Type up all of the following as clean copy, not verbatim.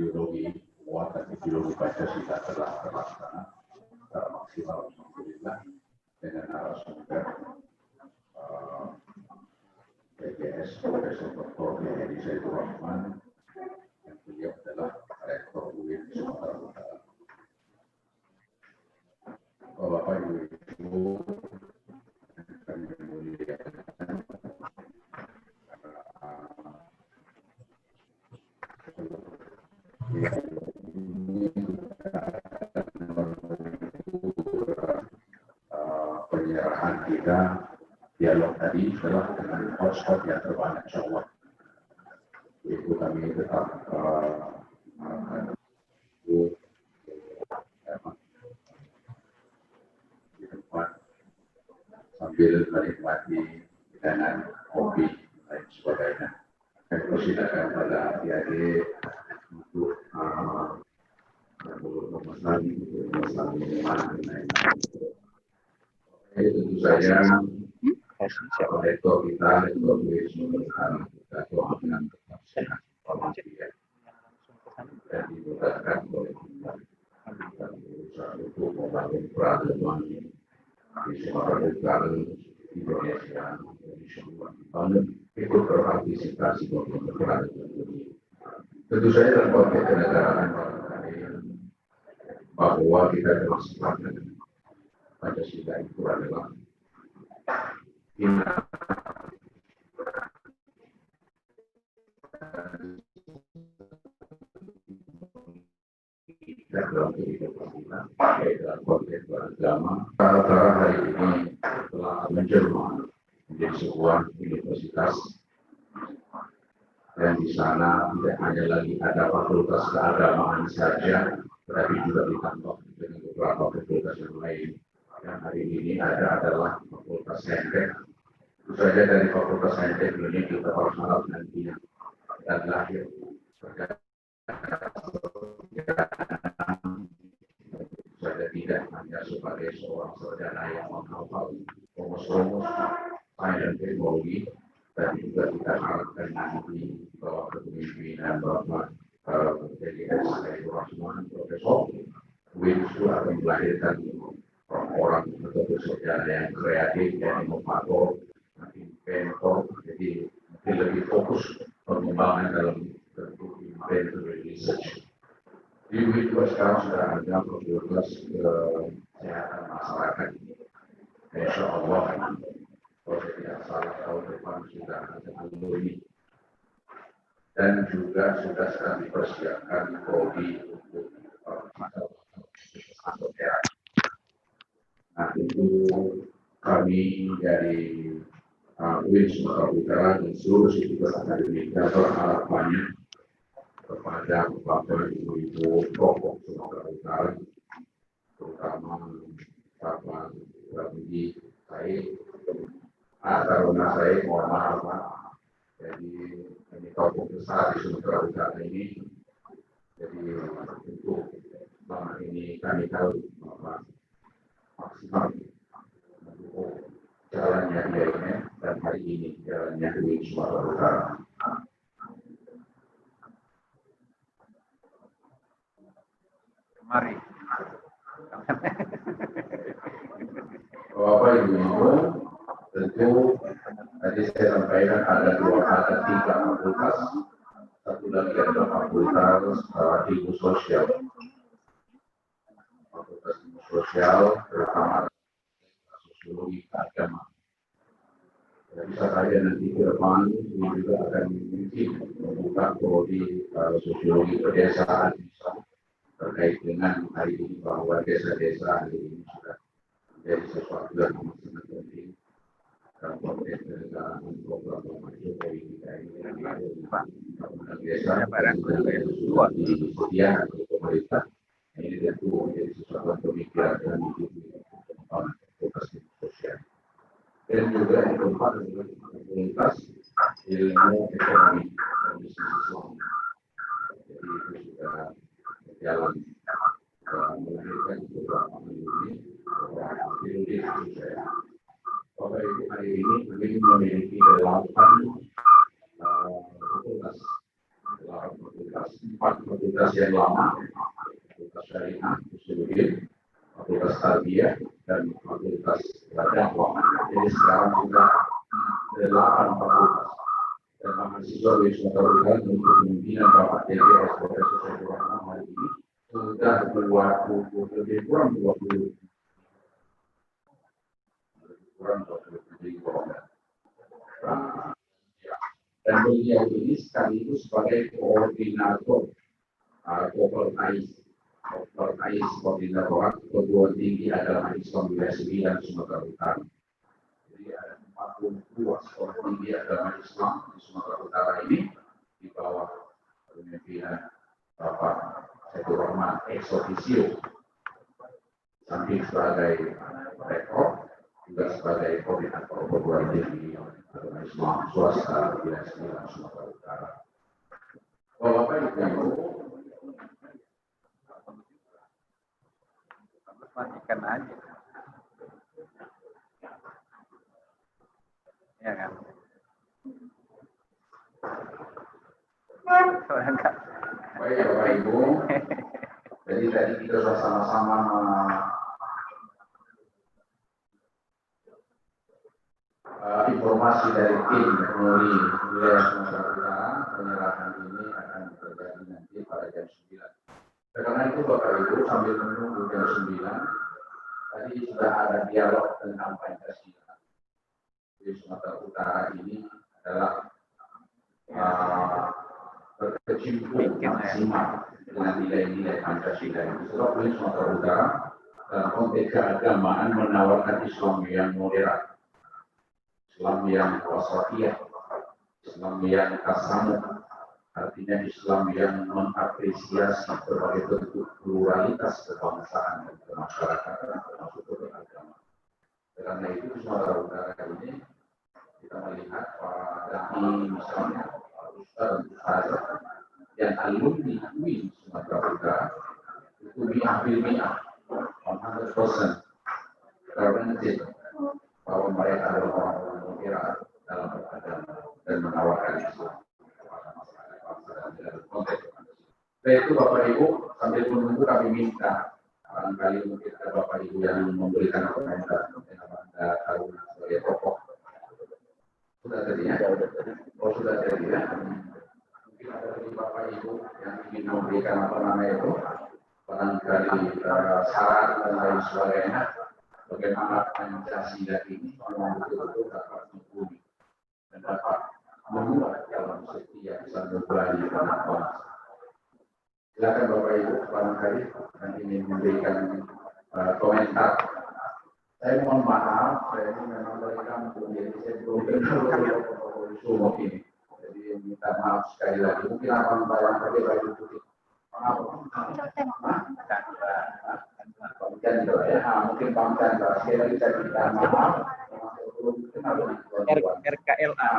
ideologi muatan ideologi Pancasila telah terlaksana secara maksimal alhamdulillah dengan narasumber PGS Profesor Dr. Yedi Saiful Rahman yang beliau adalah Rektor UIN Sumatera Utara. Bapak Ibu kami muliakan penyerahan kita dialog tadi adalah dengan hotspot yang terbanyak insya Allah. Itu kami tetap di tempat sambil menikmati hidangan kopi dan sebagainya. Saya persilakan pada adik-adik untuk memesan minuman dan lain-lain. Tentu saja rektor kita, rektor Wisnu kita doakan tetap sehat walafiat dan dimudahkan oleh kita dan berusaha untuk membangun peradaban di Sumatera Utara, Indonesia, ikut berpartisipasi dalam peradaban dunia. Tentu saja dalam konteks kenegaraan bahwa kita telah sepakat Pancasila itu adalah dalam kehidupan kita, baik dalam konteks beragama. Cara hari ini telah menjelma menjadi sebuah universitas dan di sana tidak hanya lagi ada fakultas keagamaan saja, tetapi juga ditambah dengan beberapa fakultas yang lain. Yang hari ini adalah fakultas saintek. Tentu saja dari fakultas saintek ini kita harap nantinya dan lahir saja tidak hanya sebagai seorang sarjana yang menghafal rumus-rumus sains dan teknologi, tapi juga kita harapkan nanti bahwa kepemimpinan Bapak PGS Saiful Rahman, Profesor Wisnu akan melahirkan orang-orang atau sarjana yang kreatif dan inovator, inventor, jadi mungkin lebih fokus pengembangan dalam bentuk inventory research. Di UIN juga sekarang sudah ada fakultas kesehatan masyarakat. Insya Allah, kalau saya tidak salah tahun depan sudah ada alumni dan juga sudah sedang dipersiapkan prodi untuk atau terapi. Nah itu kami dari UIN Sumatera Utara dan seluruh situs akademika berharap banyak kepada Bapak Ibu tokoh Sumatera Utara, terutama Bapak Budi Said, Taruna Said, mohon maaf Pak. Jadi ini tokoh besar di Sumatera Utara ini. Jadi untuk selama ini kami tahu Bapak maksimal mendukung jalannya dia ini dan hari ini jalannya di Sumatera Utara. Mari. Bapak Ibu, tentu tadi saya sampaikan ada tiga fakultas. Satu lagi adalah fakultas ilmu sosial. Fakultas ilmu sosial terutama sosiologi agama. Bisa saja nanti ke depan ini juga akan mungkin membuka prodi sosiologi pedesaan terkait dengan hari ini bahwa desa-desa hari ini sudah menjadi sesuatu yang sangat penting dalam konteks kenegaraan program Jokowi kita ini yang ada di desa barang yang sudah disediakan oleh pemerintah. Ini tentu menjadi sesuatu pemikiran dan fakultas sosial. Dan juga yang keempat adalah fakultas ilmu ekonomi dan bisnis Islam. Jadi itu sudah berjalan melahirkan beberapa alumni khusus saya. Bapak Ibu hari ini kami memiliki 8 fakultas, 4 fakultas fakultas yang lama, fakultas syariah, usuludin, fakultas tarbiyah, dan fakultas dakwah. Jadi sekarang sudah 8 fakultas. Dan mahasiswa di Sumatera Utara untuk pimpinan Bapak DPS Profesor Saiful Rahman hari ini sudah 20 lebih kurang 20 ribu orang. Dan beliau ini sekaligus sebagai koordinator koordinator perguruan tinggi agama Islam wilayah 9 Sumatera Utara. Jadi ada 42 sekolah tinggi agama Islam di Sumatera Utara ini di bawah kepemimpinan Bapak Saiful Rahman ex officio, samping sebagai rektor juga sebagai koordinator perguruan tinggi agama Islam swasta wilayah 9 Sumatera Utara. Bapak Ibu, matikan aja, ya kan? Baik Bapak Ibu, jadi tadi kita sudah sama-sama informasi dari tim Mori wilayah Sumatera Utara. Penyerahan ini akan terjadi nanti pada jam 9. Karena itu Bapak Ibu sambil menunggu jam 9, tadi sudah ada dialog tentang Pancasila. Di Sumatera Utara ini adalah berkecimpung maksimal dengan nilai-nilai Pancasila. Sebab di Sumatera Utara dalam konteks keagamaan menawarkan Islam yang moderat, Islam yang wasatiyah, Islam yang tasamuh, artinya Islam yang mengapresiasi berbagai bentuk pluralitas kebangsaan dan kemasyarakatan termasuk beragama. Karena itu di Sumatera Utara ini kita melihat para dai misalnya Ustaz yang alumni UIN Sumatera Utara itu mi'ah 100% guaranteed bahwa mereka adalah orang-orang moderat dalam beragama dan menawarkan Islam kepada masyarakat bangsa dan dalam konteks. Setelah itu Bapak Ibu sambil menunggu kami minta barangkali mungkin ada Bapak Ibu yang memberikan komentar tentang Anda Taruna sebagai tokoh. Sudah tadi ya? Oh sudah tadi ya? Mungkin ada dari Bapak Ibu yang ingin memberikan apa namanya itu barangkali saran dan lain sebagainya. Bagaimana Pancasila ini memang betul-betul dapat dibumi dan dapat menguat dalam setiap sanubari anak bangsa. Silakan Bapak Ibu barangkali yang ingin memberikan komentar. Saya mohon maaf, saya ini memang dari kampung, jadi saya belum kenal sumuk ini. Jadi minta maaf sekali lagi. Mungkin akan barangkali baju putih. Maaf. Pak Chandra ya, mungkin Pak Chandra. Sekali lagi saya minta maaf. RKLA.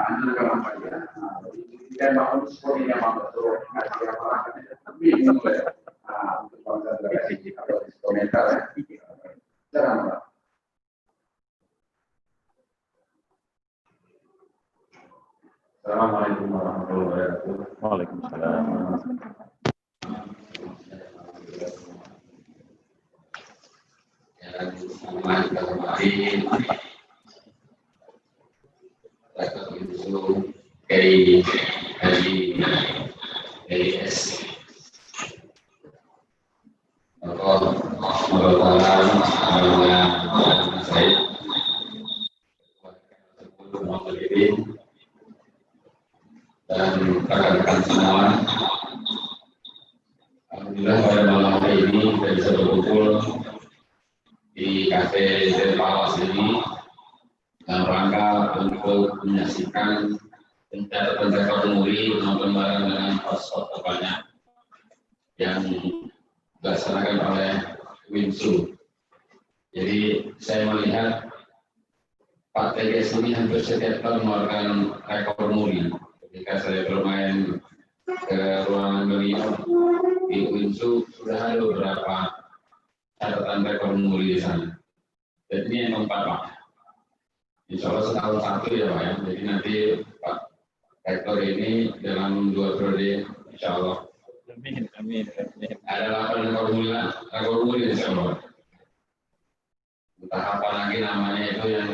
Jika mau seperti yang mau betul, ngasih apa? Bingung ya. Untuk Pak Chandra atau komentar ya. Jangan Pak. Assalamualaikum warahmatullahi wabarakatuh. Waalaikumsalam. Yang selamat kemarin, Dr. Yusuf Kiai Haji AS. Dan rekan-rekan semua, alhamdulillah pada malam hari ini kita bisa berkumpul di Cafe Del Palace ini dalam rangka untuk menyaksikan pencatatan rekor muri bareng dengan hotspot terbanyak yang dilaksanakan oleh Winsu. Jadi saya melihat Pak TGS ini hampir setiap tahun mengeluarkan rekor muri. Ketika saya bermain ke ruangan beliau di Winsu, sudah ada beberapa catatan rekor muri di sana. Jadi ini yang keempat Pak. Insya Allah setahun satu ya Pak ya. Jadi nanti Pak Rektor ini dalam 2 periode Insya Allah Amin, amin, amin. Ada 8 formulir insya Allah. Entah apa lagi namanya itu yang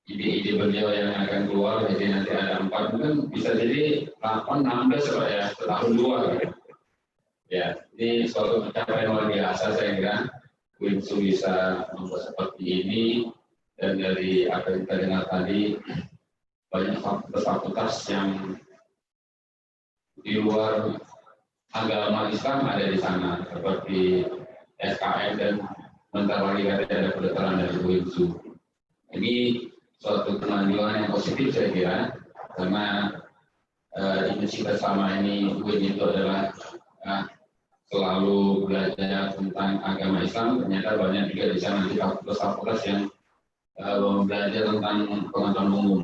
ide-ide beliau yang akan keluar, jadi nanti ada 4, mungkin bisa jadi 8, 16 Pak ya, setahun 2 gitu. Ya, ini suatu pencapaian luar biasa saya kira. Winsu bisa membuat seperti ini, dan dari apa yang kita dengar tadi, banyak fakultas yang di luar agama Islam ada di sana, seperti SKM dan bentar lagi ada kedokteran dari Winsu. Ini suatu kemajuan yang positif saya kira, karena image kita selama ini UIN itu adalah selalu belajar tentang agama Islam. Ternyata banyak juga di sana di fakultas yang belajar tentang pengetahuan umum.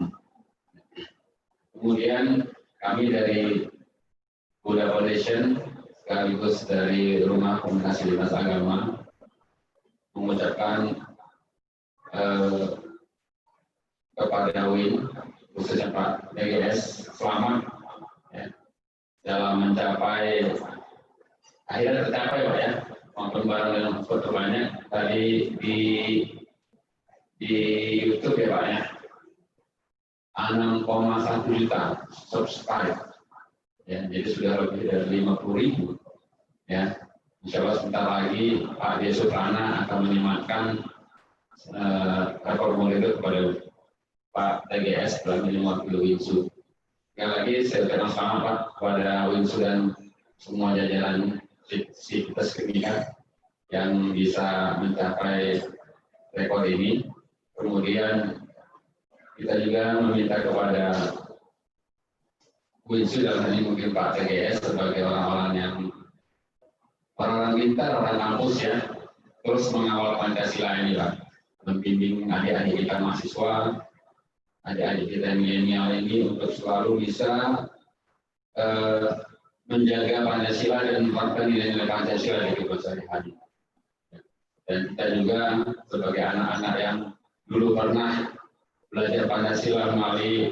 Kemudian kami dari Buddha Foundation sekaligus dari Rumah Komunikasi Lintas Agama mengucapkan kepada UIN, khususnya Pak DGS, selamat ya, dalam mencapai, akhirnya tercapai Pak ya, maupun barang dengan foto banyak tadi di YouTube ya Pak ya, 6,1 juta subscribe ya, jadi sudah lebih dari 50.000 ya. Insya Allah sebentar lagi Pak D. Suprana akan menyematkan formulir itu kepada Pak TGS dalam mewakili Winsu. Sekali lagi saya ucapkan selamat Pak kepada Winsu dan semua jajaran sivitas kimia yang bisa mencapai rekor ini. Kemudian kita juga meminta kepada Winsu dalam hal ini mungkin Pak TGS sebagai orang-orang pintar, orang kampus ya, terus mengawal Pancasila ini Pak, membimbing adik-adik kita mahasiswa, adik-adik kita milenial ini untuk selalu bisa menjaga Pancasila dan menerapkan nilai-nilai Pancasila di kehidupan sehari-hari. Dan kita juga sebagai anak-anak yang dulu pernah belajar Pancasila melalui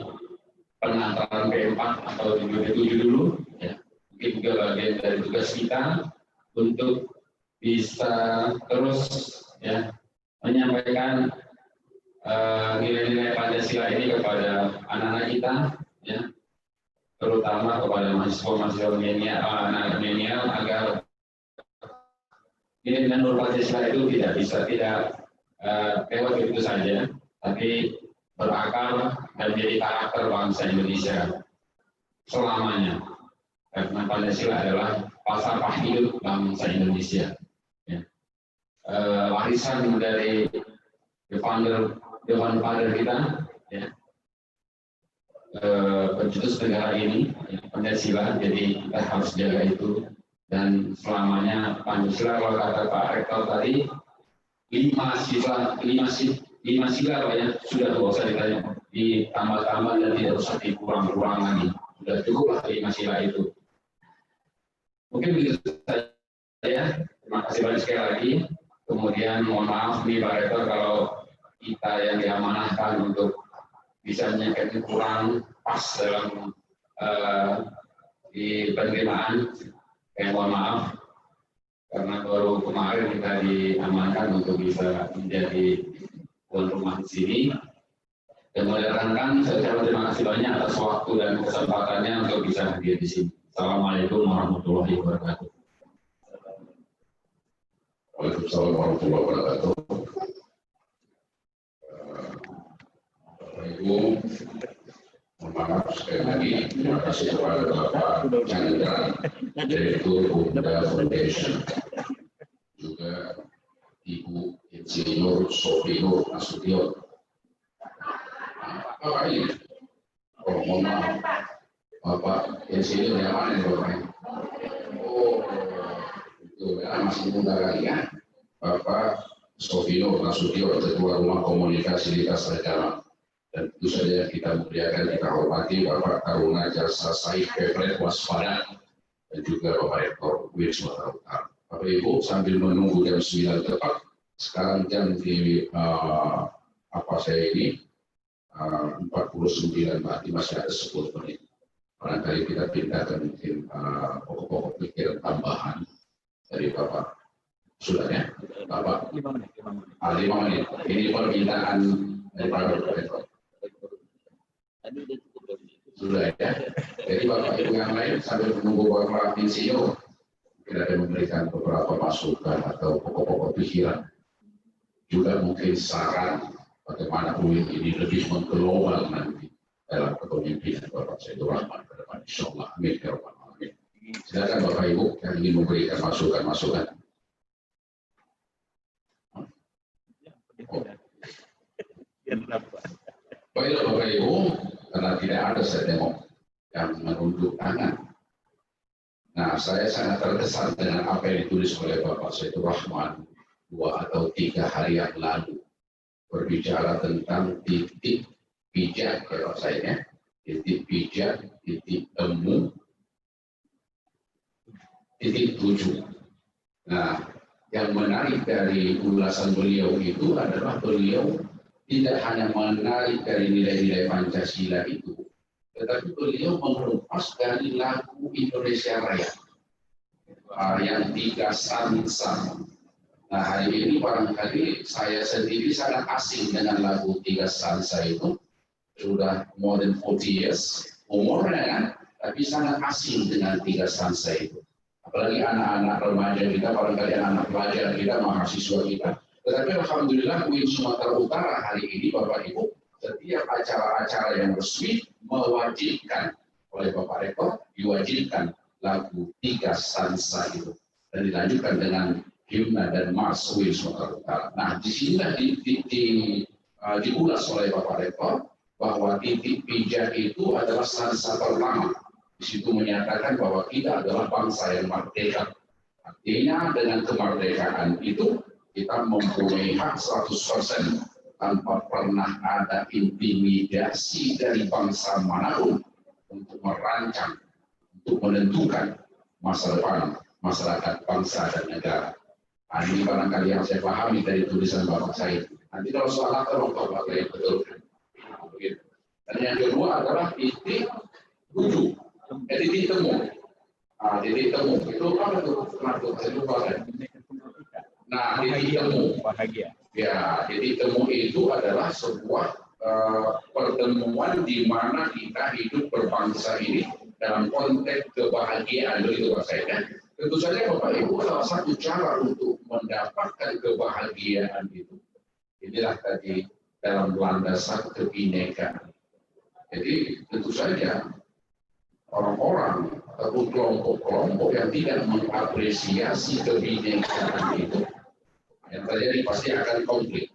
pengantaran P4 atau P7 dulu, ya, mungkin juga bagian dari tugas kita untuk bisa terus ya menyampaikan nilai-nilai Pancasila ini kepada anak-anak kita, ya, terutama kepada mahasiswa-mahasiswa milenial agar nilai-nilai Nur Pancasila itu tidak lewat begitu saja, tapi berakar dan menjadi karakter bangsa Indonesia selamanya. Karena Pancasila adalah falsafah hidup bangsa Indonesia. Ya. Warisan dari Dewan Father kita, ya, pencetus negara ini, ya, Pancasila, jadi kita harus jaga itu, dan selamanya Pancasila. Kalau kata Pak Rektor tadi, 5 sila Pak ya, sudah tidak usah ditambah-tambah dan tidak usah dikurang-kurang lagi, sudah cukuplah 5 sila itu. Mungkin begitu saja ya. Terima kasih banyak sekali lagi. Kemudian mohon maaf nih Pak Rektor kalau kita yang diamanahkan untuk bisa menyampaikan kurang pas dalam di penerimaan, mohon maaf karena baru kemarin kita diamankan untuk bisa menjadi tuan rumah di sini. Dan rekan-rekan, saya ucapkan terima kasih banyak atas waktu dan kesempatannya untuk bisa hadir di sini. Assalamualaikum warahmatullahi wabarakatuh. Waalaikumsalam warahmatullahi wabarakatuh. Ibu, mohon maaf sekali lagi, terima kasih kepada Bapak Chandra, Direktur Buddha Foundation, juga Ibu Insinyur Sofi Nur Nasution. Apa ini? Oh, mohon maaf, Bapak Insinyur yang mana Bapak? Oh, itu ya, masih muda lagi ya. Bapak Sofi Nur Nasution, Ketua Rumah Komunikasi Lintas Agama. Dan tentu saja kita muliakan, kita hormati Bapak Taruna Jasa Said Pepret Waspada dan juga Bapak Rektor UIN Sumatera Utara. Bapak Ibu, sambil menunggu jam 9 tepat, sekarang jam di saya ini 49, berarti masih ada 10 menit. barangkali kita pindahkan mungkin pokok-pokok pikiran tambahan dari Bapak. Sudah ya, Bapak? 5 menit. 5 menit. Ini permintaan dari Bapak Rektor. Sudah ya. Jadi Bapak Ibu yang lain sambil menunggu Bapak Insinyur, kita akan memberikan beberapa masukan atau pokok-pokok pikiran. Juga mungkin saran bagaimana UIN ini lebih mengglobal nanti dalam kepemimpinan Bapak Saiful Rahman ke depan. Insyaallah. Amin. Ya Rabbal Alamin. Silakan Bapak Ibu yang ingin memberikan masukan-masukan. Baiklah Bapak Ibu, karena tidak ada saya tengok yang menunduk tangan. Nah, saya sangat terkesan dengan apa yang ditulis oleh Bapak Saiful Rahman 2 atau 3 hari yang lalu, berbicara tentang titik pijak ya Pak saya, titik pijak, titik temu, titik tuju. Nah, yang menarik dari ulasan beliau itu adalah beliau tidak hanya menarik dari nilai-nilai Pancasila itu, tetapi beliau mengelupas dari lagu Indonesia Raya yang 3 Sansa. Nah, hari ini barangkali saya sendiri sangat asing dengan lagu 3 Sansa itu, sudah more than 40 years umurnya kan, tapi sangat asing dengan 3 Sansa itu. Apalagi anak-anak remaja kita, barangkali anak pelajar kita, mahasiswa kita. Tetapi alhamdulillah UIN Sumatera Utara hari ini Bapak Ibu, setiap acara-acara yang resmi mewajibkan oleh Bapak Rektor, diwajibkan lagu 3 Sansa itu dan dilanjutkan dengan himna dan mars UIN Sumatera Utara. Nah, disinilah diulas oleh Bapak Rektor bahwa titik pijak itu adalah sansa pertama. Di situ menyatakan bahwa kita adalah bangsa yang merdeka. Artinya dengan kemerdekaan itu kita mempunyai hak 100% tanpa pernah ada intimidasi dari bangsa manapun untuk merancang, untuk menentukan masa depan masyarakat, bangsa dan negara. Nah, ini barangkali yang saya pahami dari tulisan Bapak saya. Nanti kalau soal tolong Bapak saya betulkan. Dan yang kedua adalah titik tuju, titik temu. Titik temu itu apa tuh? Saya lupa kan? Nah, titik temu. Bahagia. Ya, titik temu itu adalah sebuah pertemuan di mana kita hidup berbangsa ini dalam konteks kebahagiaan, begitu Pak saya kan? Tentu saja Bapak Ibu, salah satu cara untuk mendapatkan kebahagiaan itu, inilah tadi dalam landasan kebinekaan. Jadi tentu saja orang-orang ataupun kelompok-kelompok yang tidak mengapresiasi kebinekaan itu, yang terjadi pasti akan konflik.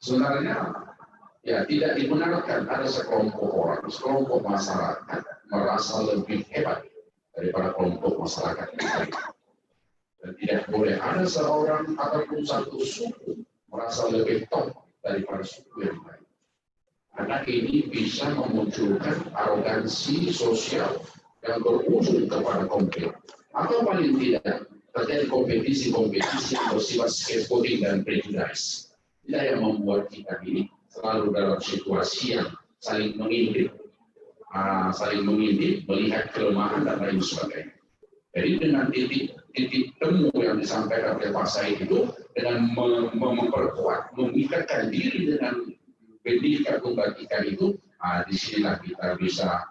Sebenarnya ya tidak dibenarkan ada sekelompok orang, sekelompok masyarakat merasa lebih hebat daripada kelompok masyarakat yang lain. Dan tidak boleh ada seorang ataupun satu suku merasa lebih top daripada suku yang lain. Karena ini bisa memunculkan arogansi sosial yang berujung kepada konflik. Atau paling tidak terjadi kompetisi-kompetisi yang bersifat scapegoating dan prejudice. Tidak yang membuat kita ini selalu dalam situasi yang saling mengintip, melihat kelemahan dan lain sebagainya. Jadi dengan titik temu yang disampaikan oleh Pak Said itu, dengan memperkuat, mengikatkan diri dengan pendidikan kebajikan itu, disinilah kita bisa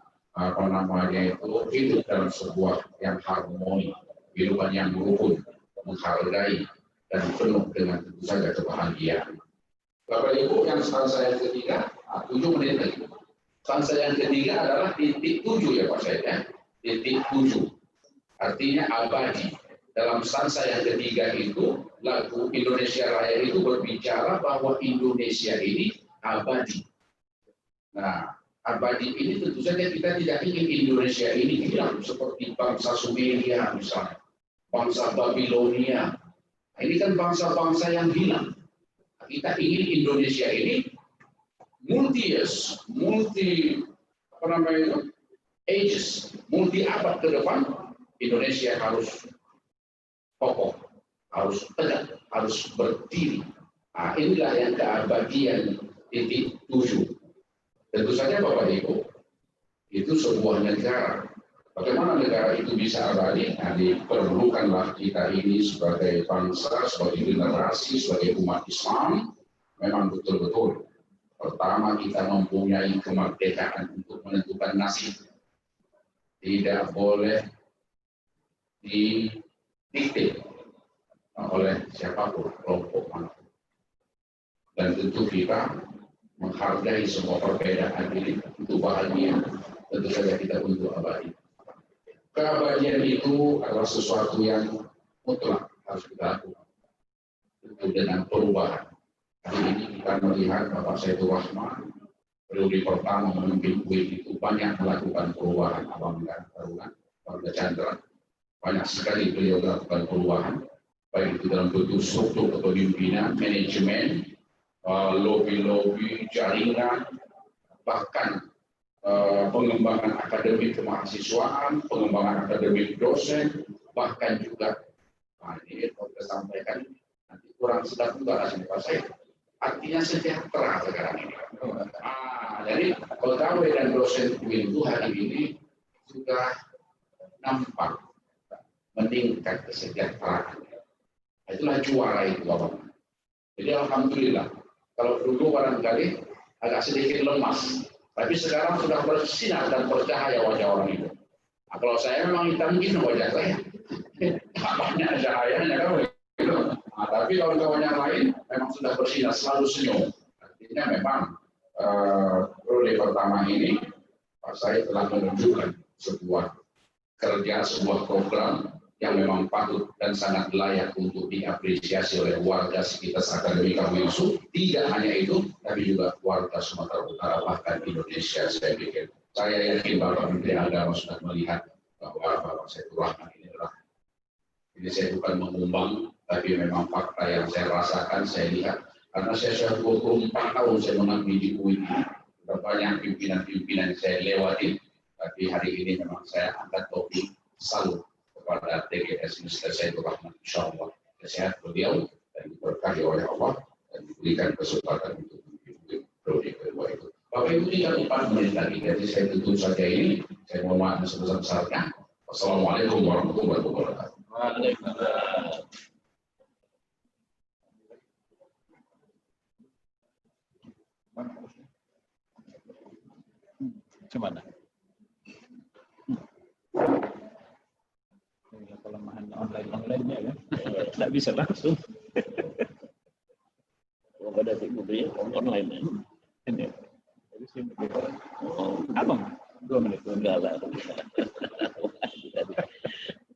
hidup dalam sebuah yang harmoni, kehidupan yang rukun, menghargai dan penuh dengan tentu saja kebahagiaan. Bapak Ibu, yang saya yang ketiga, 7 menit lagi. Saya yang ketiga adalah titik tuju ya Pak Said, ya. Titik tuju, artinya abadi. Dalam stansa yang ketiga itu, lagu Indonesia Raya itu berbicara bahwa Indonesia ini abadi. Nah, abadi ini tentu saja kita tidak ingin Indonesia ini hilang seperti bangsa Sumeria misalnya, bangsa Babilonia. Nah, ini kan bangsa-bangsa yang hilang. Kita ingin Indonesia ini multi-ages, multi abad ke depan. Indonesia harus kokoh, harus tegak, harus berdiri. Nah, inilah yang keabadian titik tuju. Tentu saja Bapak Ibu, itu sebuah negara. Bagaimana negara itu bisa abadi? Nah, diperlukanlah kita ini sebagai bangsa, sebagai generasi, sebagai umat Islam, memang betul-betul pertama kita mempunyai kemerdekaan untuk menentukan nasib. Tidak boleh didikte oleh siapapun, kelompok manapun. Dan tentu kita menghargai semua perbedaan ini untuk bahagia, tentu saja kita untuk abadi. Keabadian itu adalah sesuatu yang mutlak harus kita lakukan. Tentu dengan perubahan. Hari ini kita melihat Bapak Saiful Rahman periode pertama memimpin UIN itu banyak melakukan perubahan. Abang dan Taruna, Bangga Chandra, banyak sekali beliau melakukan perubahan, baik itu dalam bentuk struktur kepemimpinan, manajemen, lobby-lobby, jaringan, bahkan pengembangan akademik kemahasiswaan, pengembangan akademik dosen, bahkan juga ini kalau kita sampaikan nanti kurang sedap juga rasanya Pak saya. Artinya sejahtera sekarang ini. Jadi pegawai dan dosen UIN itu hari ini sudah nampak meningkat kesejahteraan. Itulah juara itu Bapak. Jadi alhamdulillah. Kalau dulu barangkali agak sedikit lemas, tapi sekarang sudah bersinar dan bercahaya wajah orang itu. Nah, kalau saya memang hitam mungkin wajah saya. Banyak cahayanya kan begitu. Nah, tapi kawan-kawan yang lain memang sudah bersinar, selalu senyum. Artinya memang periode pertama ini Pak Said telah menunjukkan sebuah kerja, sebuah program yang memang patut dan sangat layak untuk diapresiasi oleh warga sekitar Akademika UIN. Tidak hanya itu, tapi juga warga Sumatera Utara, bahkan Indonesia. Saya pikir, saya yakin Bapak Menteri Agama sudah melihat bahwa Bapak Saiful Rahman ini saya bukan mengumbang, tapi memang fakta yang saya rasakan, saya lihat. Karena saya sudah 24 tahun saya mengabdi di UIN, banyak pimpinan-pimpinan saya lewati, tapi hari ini memang saya angkat topi salut kepada TGS Mr. Saiful Rahman, insyaallah sehat beliau dan diberkahi oleh Allah dan diberikan kesempatan untuk memimpin periode kedua itu. Bapak Ibu tinggal 4 menit lagi, jadi saya tutup saja ini. Saya mohon maaf sebesar-besarnya. Wassalamualaikum warahmatullahi wabarakatuh. Waalaikumsalam. Gimana? Kelemahan online-nya kan, tidak bisa langsung. Kalau ada sih online ya. Ini, abang 2 menit. Enggak lah.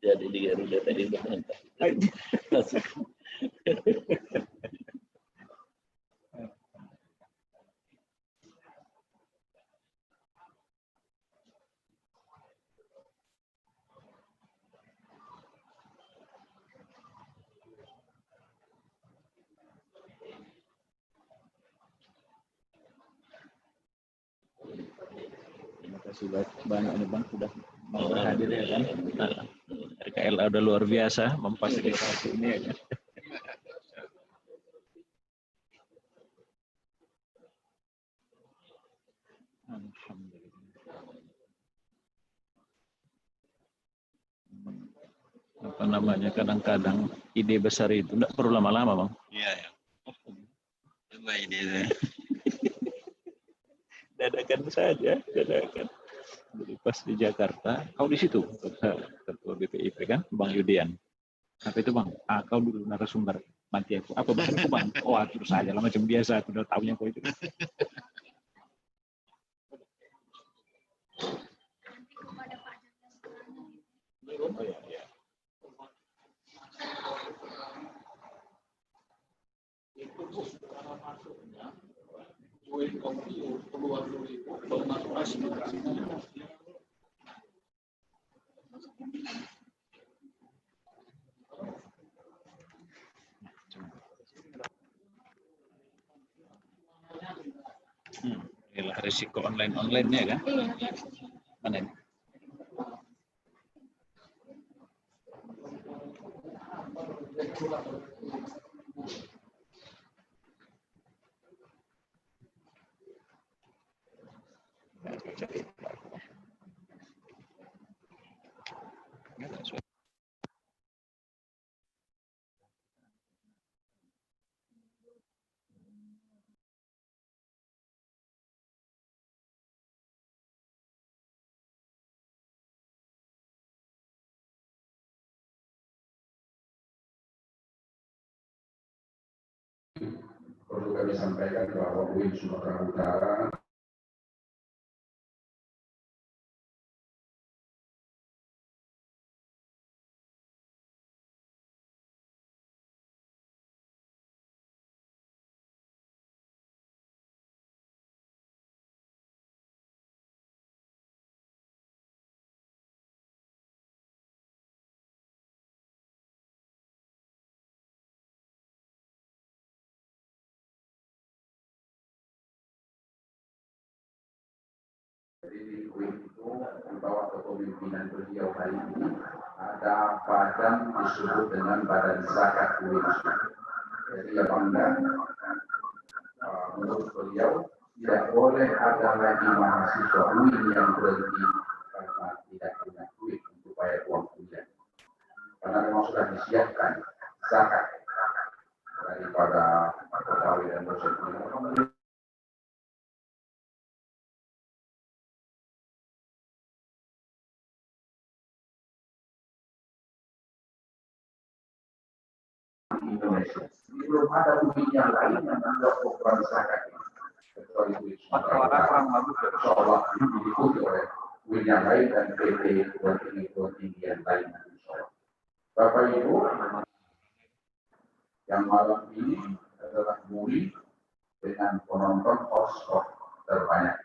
Jadi di Garuda tadi berhenti. Terima kasih banyak nih Bang sudah mau hadir ya kan. RKLA udah luar biasa memfasilitasi ini ya kan. Alhamdulillah. Apa namanya, kadang-kadang ide besar itu tidak perlu lama-lama Bang. Iya ya. Coba ini. Dadakan saja, dadakan. Jadi pas di Jakarta, kau di situ, ketua BPIP kan, Bang Yudian. Apa itu Bang? Kau dulu narasumber, nanti aku. Apa betul Bang? Oh, terus aja lah macam biasa, aku udah tahunya kau itu. Oh ya, ya. Itu cara masuknya. UIN Kopi keluar dari bermasuk inilah risiko online-nya kan? Mana ini? perlu kami sampaikan bahwa UIN Sumatera Utara di UIN itu di bawah kepemimpinan beliau hari ini ada badan disebut dengan Badan Zakat UIN. Jadi ya bangga, menurut beliau tidak boleh ada lagi mahasiswa UIN yang berhenti karena tidak punya duit untuk bayar uang kuliah. Karena memang sudah disiapkan zakat daripada pegawai dan dosen UIN. Indonesia. Belum ada UIN yang lain yang membuat program zakat ini. Kecuali UIN Sumatera Utara. Insyaallah diikuti oleh UIN yang lain dan PT tinggi yang lain. Bapak Ibu, yang malam ini adalah Muri dengan penonton host terbanyak.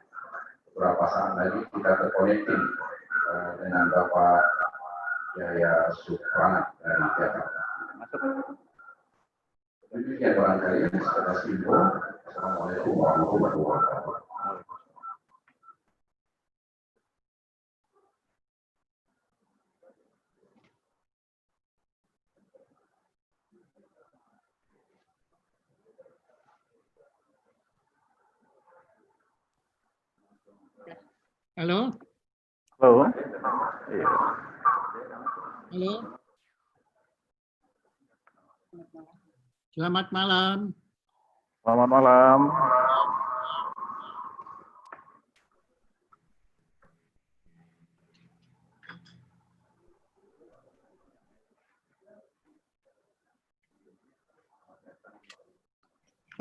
Beberapa saat lagi kita terconnecting dengan Bapak Jaya Suprana dari Jakarta. Demikian barangkali secara simbol. Assalamualaikum warahmatullahi wabarakatuh. Halo. Halo. Iya. Halo. Selamat malam. Selamat malam.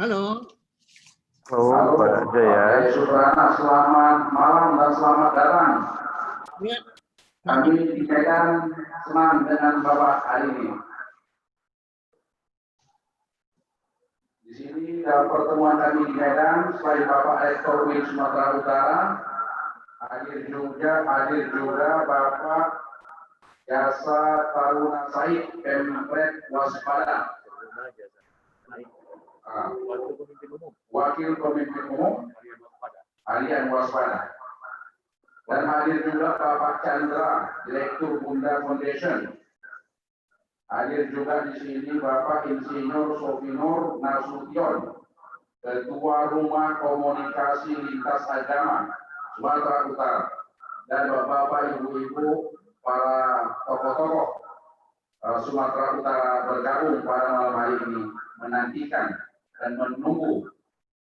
Halo. Halo, Pak Jaya. Suprana, selamat malam dan selamat datang. Ya. Kami di Medan senang dengan Bapak hari ini. Di sini dalam pertemuan kami di Medan, selain Bapak Rektor UIN Sumatera Utara, hadir juga Bapak Jasa Taruna Said, Pemret Waspada, Wakil Pemimpin Umum Harian Waspada, dan hadir juga Bapak Chandra, Direktur Bunda Foundation. Hadir juga di sini Bapak Insinyur Sofinur Nasution, Ketua Rumah Komunikasi Lintas Agama Sumatera Utara, dan Bapak-Bapak, Ibu-Ibu, para tokoh-tokoh Sumatera Utara bergabung pada malam hari ini menantikan dan menunggu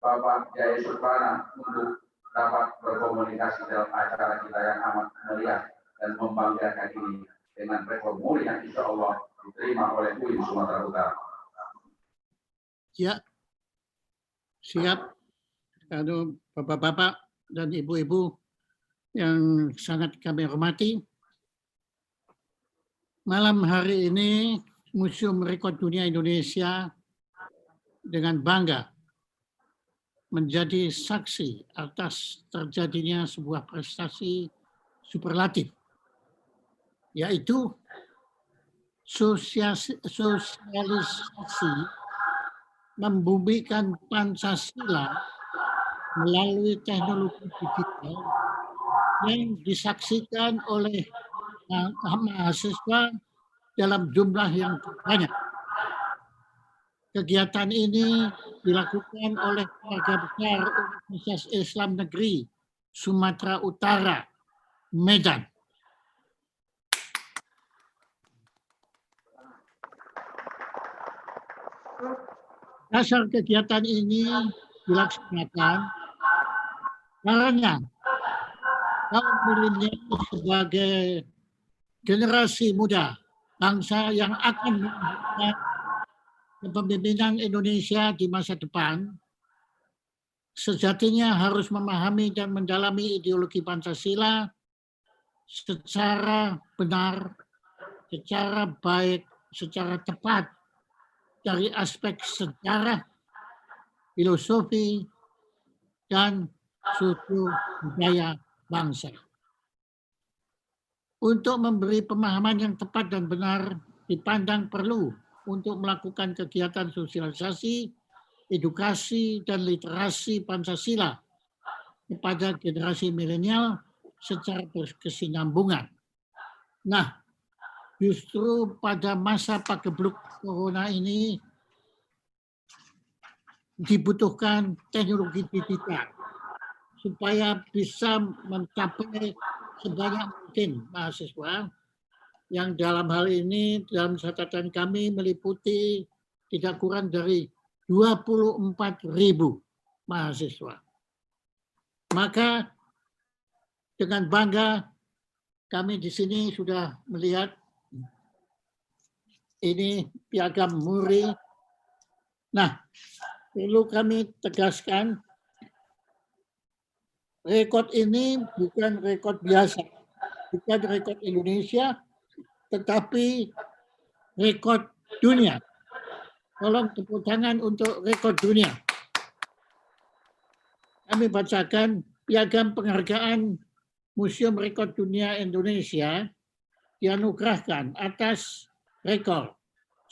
Bapak Jaya Suprana untuk dapat berkomunikasi dalam acara kita yang amat meriah dan membanggakan ini dengan rekor muri yang insya Allah diterima oleh UIN Sumatera Utara. Ya, siap. Kalau bapak-bapak dan ibu-ibu yang sangat kami hormati, malam hari ini Museum Rekor Dunia Indonesia dengan bangga menjadi saksi atas terjadinya sebuah prestasi superlatif, yaitu sosialisasi membumikan Pancasila melalui teknologi digital yang disaksikan oleh mahasiswa dalam jumlah yang banyak. Kegiatan ini dilakukan oleh keluarga besar Universitas Islam Negeri Sumatera Utara, Medan. Dasar kegiatan ini dilaksanakan karena kaum milenial sebagai generasi muda bangsa yang akan melanjutkan kepemimpinan Indonesia di masa depan sejatinya harus memahami dan mendalami ideologi Pancasila secara benar, secara baik, secara tepat dari aspek sejarah, filosofi, dan suku budaya bangsa. Untuk memberi pemahaman yang tepat dan benar, dipandang perlu untuk melakukan kegiatan sosialisasi, edukasi, dan literasi Pancasila kepada generasi milenial secara berkesinambungan. Nah, justru pada masa pagebluk corona ini dibutuhkan teknologi digital supaya bisa mencapai sebanyak mungkin mahasiswa yang dalam hal ini dalam catatan kami meliputi tidak kurang dari 24.000 mahasiswa. Maka dengan bangga kami di sini sudah melihat ini piagam Muri. Nah, perlu kami tegaskan, rekod ini bukan rekod biasa, bukan rekod Indonesia, tetapi rekod dunia. Tolong tepuk tangan untuk rekod dunia. Kami bacakan piagam penghargaan Museum Rekod Dunia Indonesia dianugerahkan atas rekor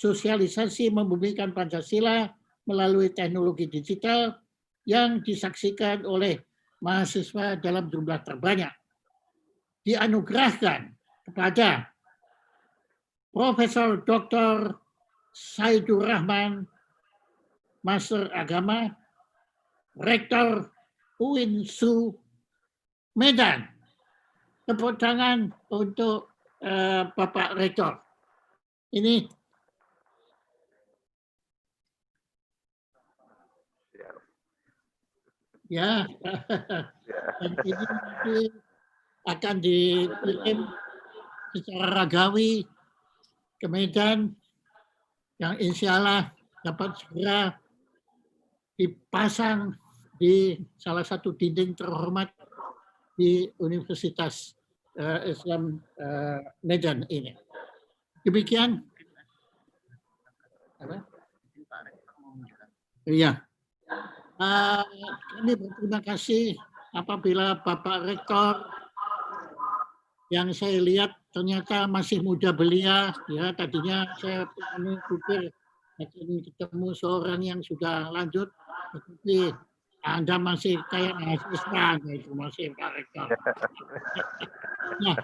sosialisasi membumikan Pancasila melalui teknologi digital yang disaksikan oleh mahasiswa dalam jumlah terbanyak. Dianugerahkan kepada Profesor Dr. Saidur Rahman, Master Agama, Rektor UIN-SU Medan. Tepuk tangan untuk Bapak Rektor. Ini ya, dan ini nanti akan dikirim secara ragawi ke Medan yang insya Allah dapat segera dipasang di salah satu dinding terhormat di Universitas Islam Medan ini. Demikian. Iya. Kami berterima kasih apabila Bapak Rektor yang saya lihat ternyata masih muda belia, ya tadinya saya pikir akan ketemu seorang yang sudah lanjut, tetapi Anda masih kayak mahasiswa, itu masih Pak Rektor. Nah,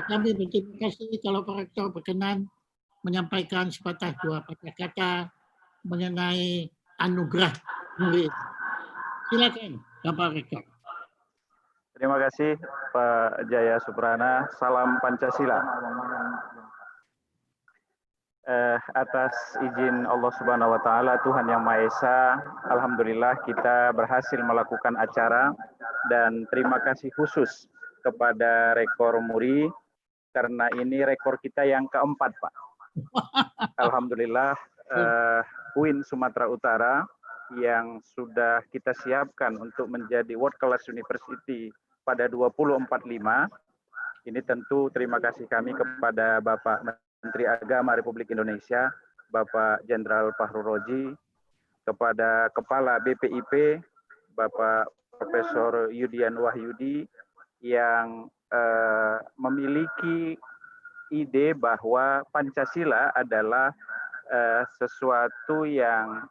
kami berterima kasih kalau Pak Rektor berkenan menyampaikan sepatah dua patah kata mengenai anugerah murid. Silakan, Bapak Rektor. Terima kasih Pak Jaya Suprana. Salam Pancasila. Atas izin Allah Subhanahu wa taala, Tuhan Yang Maha Esa, alhamdulillah kita berhasil melakukan acara dan terima kasih khusus kepada Rektor Muri karena ini rekor kita yang keempat, Pak. Alhamdulillah UIN Sumatera Utara yang sudah kita siapkan untuk menjadi World Class University pada 2045. Ini tentu terima kasih kami kepada Bapak Menteri Agama Republik Indonesia, Bapak Jenderal Fahrul Rozi, kepada Kepala BPIP, Bapak Profesor Yudian Wahyudi, yang memiliki ide bahwa Pancasila adalah sesuatu yang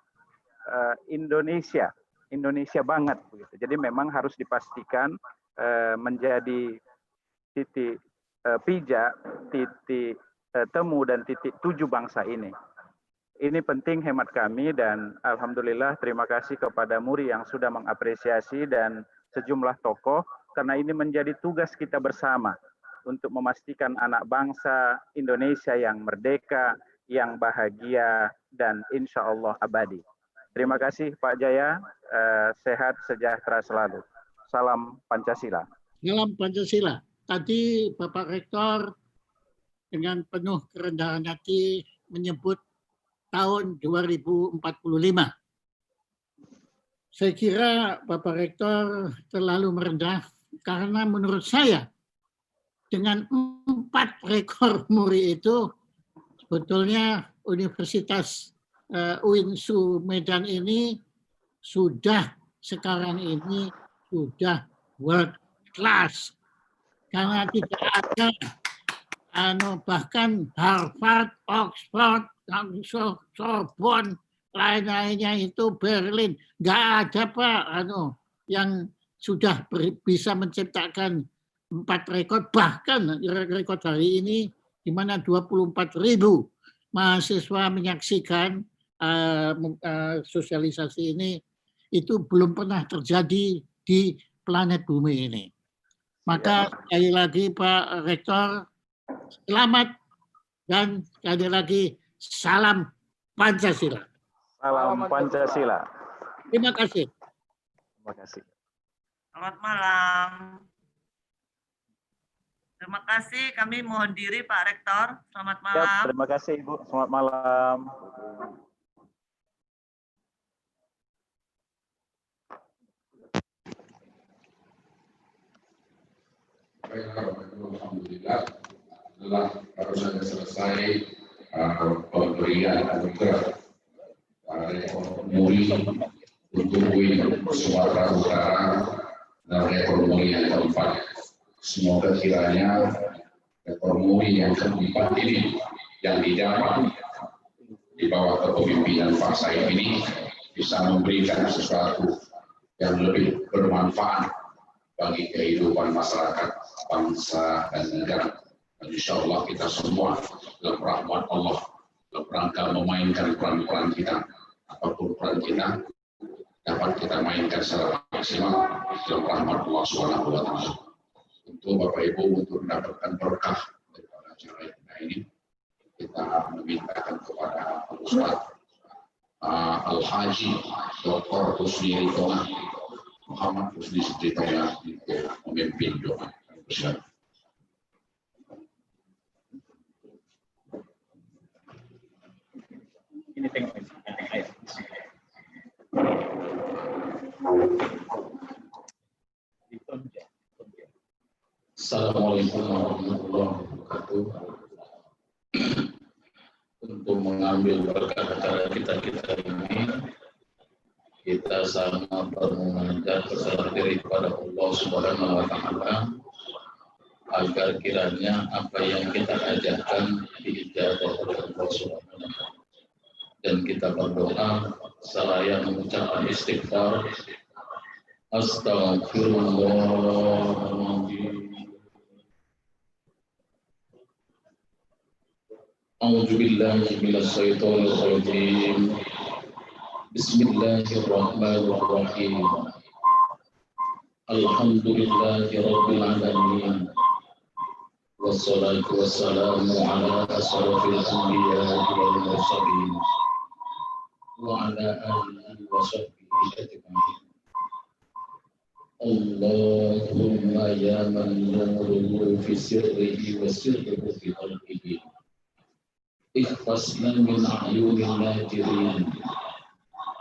Indonesia banget begitu. Jadi memang harus dipastikan menjadi titik pijak, titik temu dan titik tuju bangsa ini. Ini penting hemat kami dan alhamdulillah terima kasih kepada Muri yang sudah mengapresiasi dan sejumlah tokoh karena ini menjadi tugas kita bersama untuk memastikan anak bangsa Indonesia yang merdeka, yang bahagia dan insya Allah abadi. Terima kasih Pak Jaya, sehat sejahtera selalu. Salam Pancasila. Salam Pancasila. Tadi Bapak Rektor dengan penuh kerendahan hati menyebut tahun 2045. Saya kira Bapak Rektor terlalu merendah karena menurut saya dengan 4 rekor muri itu sebetulnya Universitas UINSU Medan ini sudah sekarang ini sudah world class karena tidak ada bahkan Harvard, Oxford, Sorbonne, lain-lainnya itu Berlin, nggak ada Pak yang sudah bisa menciptakan 4 rekor, bahkan rekor hari ini di mana 24.000 mahasiswa menyaksikan sosialisasi ini, itu belum pernah terjadi di planet bumi ini. Maka sekali lagi Pak Rektor, selamat dan sekali lagi salam Pancasila. Salam Pancasila. Terima kasih. Terima kasih. Selamat malam. Terima kasih. Kami mohon diri Pak Rektor. Selamat malam. Ya, terima kasih Ibu. Selamat malam. Alhamdulillah, setelah baru saja selesai pemberian anugerah muri untuk UIN Sumatera Utara dan rekor muri yang keempat. Semoga kiranya rekor muri yang keempat ini yang didapat di bawah kepemimpinan Pak Said ini bisa memberikan sesuatu yang lebih bermanfaat bagi kehidupan masyarakat, bangsa, dan negara. Dan insya Allah kita semua dalam rahmat Allah, dalam rangka memainkan peran-peran kita, apapun peran kita, dapat kita mainkan secara maksimal dalam rahmat Allah SWT. Untuk Bapak Ibu, untuk mendapatkan berkah daripada acara kita ini, kita memintakan kepada Ustaz Al-Haji Dr. Husni Ridwan Muhammad Husni Ridwan untuk memimpin doa. Ini tengok ayat. Assalamualaikum warahmatullahi wabarakatuh. Untuk mengambil berkat acara kita ini, kita sama bermunajat berserah diri kepada Allah Subhanahu wa Ta'ala agar kiranya apa yang kita ajarkan diijabah oleh Allah Subhanahu wa Ta'ala. Dan kita berdoa seraya mengucapkan istighfar. Astagfirullahaladzim. A'udzu billahi minasyaitonir rajim. Bismillahirrahmanirrahim. Alhamdulillahi rabbil alamin. Wassalatu wassalamu ala asrofil anbiya'i wal mursalin wa ala alihi wa sahbihi ajma'in. Allahumma ya man nuruhu fi sirrihi wa sirruhu fi qalbihi. Ikhfasna min a'yunil najirin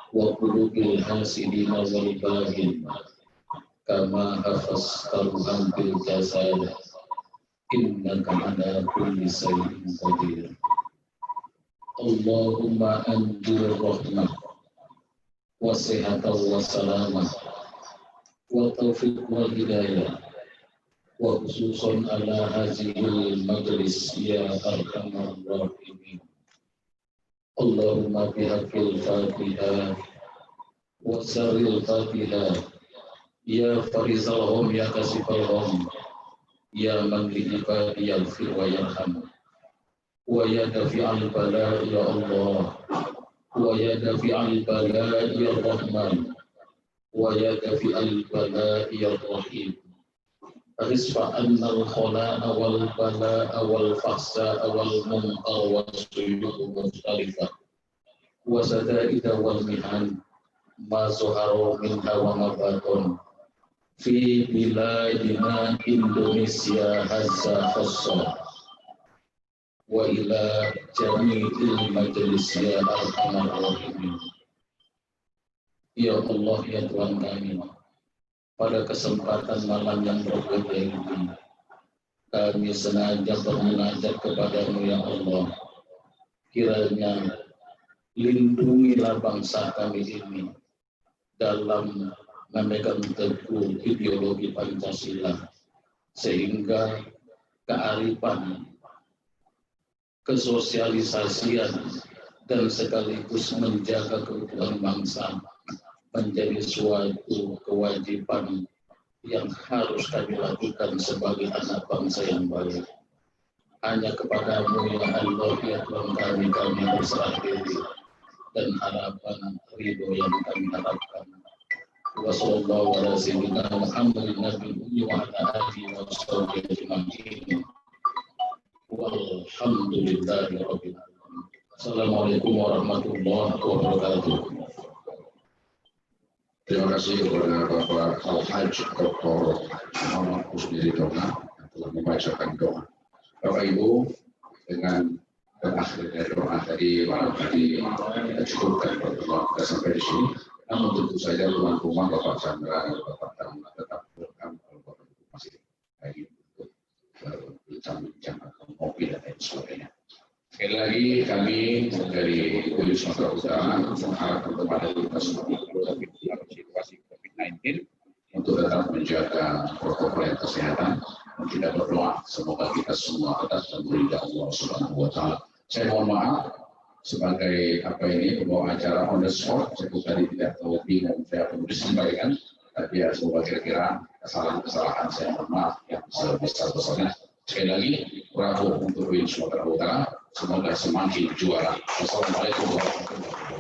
wa qulubil hasidin wal baghin kama hafaztahu bil jasad innaka ala kulli shay'in qadir. Allahumma anzil rahmah wa sihhatan wa salamah wa taufiq wa hidayah wa khususan ala hazihil majlis ya arhamar rahimin. Allahumma bihaqqil Fatihah wa sarril Fatihah ya farizalhum ya kasifalhum ya man li ibadi yaghfir wa yarham wa ya dafi'al bala ya Allah wa ya dafi'al bala ya Rahman wa ya dafi'al bala ya Rahim. Risfa annal khala'a wal bala'a wal fahsa'a wal munkar wa suyu'u mukhtalifah wa sada'ida wal mihan ma zuharu minha wa mabatun fi biladina Indonesia hazza khassa wa ila jami'il majlis ya arhamar rahimin. Ya Allah, ya Tuhan kami, pada kesempatan malam yang berbahagia ini, kami sengaja bermunajat kepadamu ya Allah. Kiranya lindungilah bangsa kami ini dalam memegang teguh ideologi Pancasila, sehingga kearifan, kesosialisasian, dan sekaligus menjaga keutuhan bangsa menjadi suatu kewajiban yang harus kami lakukan sebagai anak bangsa yang baik. Hanya kepadamu ya Allah, ya Tuhan kami berserah diri dan harapan ridho yang kami harapkan. Wassallallahu ala sayyidina Muhammadin nabiyyi wa ala alihi wa sahbihi ajma'in. Walhamdulillahi rabbil alamin. Assalamualaikum warahmatullahi wabarakatuh. Terima kasih kepada Bapak Al-Hajj Dr. Muhammad Husni Ridwana yang telah membacakan doa. Bapak Ibu, dengan berakhirnya doa tadi malam tadi kita cukupkan pertemuan kita sampai di sini. Namun tentu saja tuan rumah Bapak Chandra dan Bapak Taruna tetap welcome kalau Bapak Ibu masih lagi untuk bincang-bincang atau ngopi dan lain sebagainya. Sekali lagi kami dari UIN Sumatera Utara mengharapkan kepada kita semua dalam situasi COVID-19 untuk tetap menjaga protokol kesehatan dan kita berdoa semoga kita semua tetap terlindungi Allah Subhanahu wa taala. Saya mohon maaf sebagai pembawa acara on the spot, saya tadi tidak tahu bingung saya perlu disampaikan, tapi ya semoga kira-kira kesalahan-kesalahan saya mohon maaf yang besar-besarnya. Sekali lagi, bravo untuk UIN Sumatera Utara. Semoga semakin juara. Wassalamualaikum warahmatullahi wabarakatuh.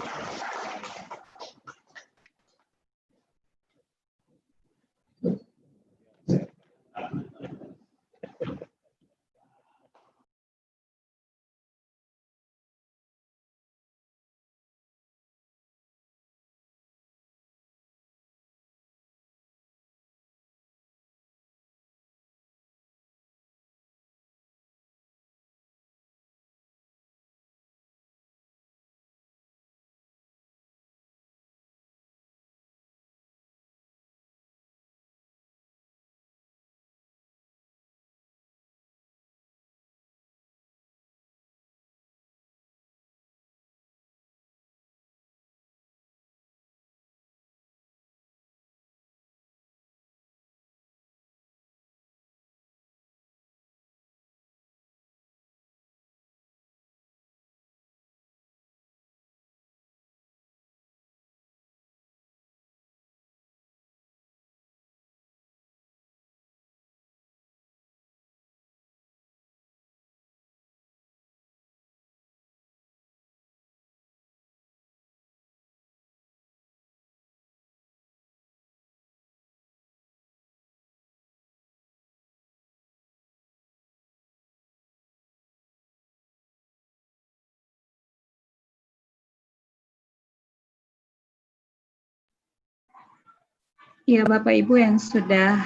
Ya, Bapak Ibu yang sudah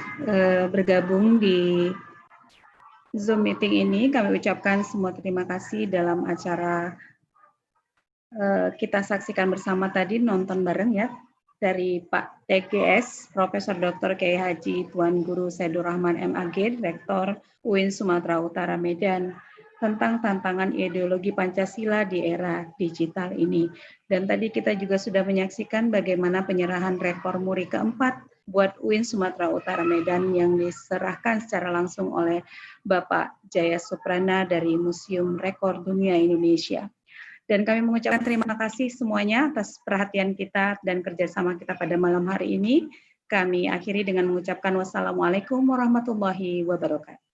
bergabung di Zoom meeting ini, kami ucapkan semua terima kasih dalam acara kita saksikan bersama tadi, nonton bareng ya, dari Pak TGS, Profesor Dr. Kiai Haji Tuan Guru Saidur Rahman MAG, Rektor UIN Sumatera Utara Medan, tentang tantangan ideologi Pancasila di era digital ini. Dan tadi kita juga sudah menyaksikan bagaimana penyerahan rekor muri keempat buat UIN Sumatera Utara Medan yang diserahkan secara langsung oleh Bapak Jaya Suprana dari Museum Rekor Dunia Indonesia. Dan kami mengucapkan terima kasih semuanya atas perhatian kita dan kerjasama kita pada malam hari ini. Kami akhiri dengan mengucapkan wassalamualaikum warahmatullahi wabarakatuh.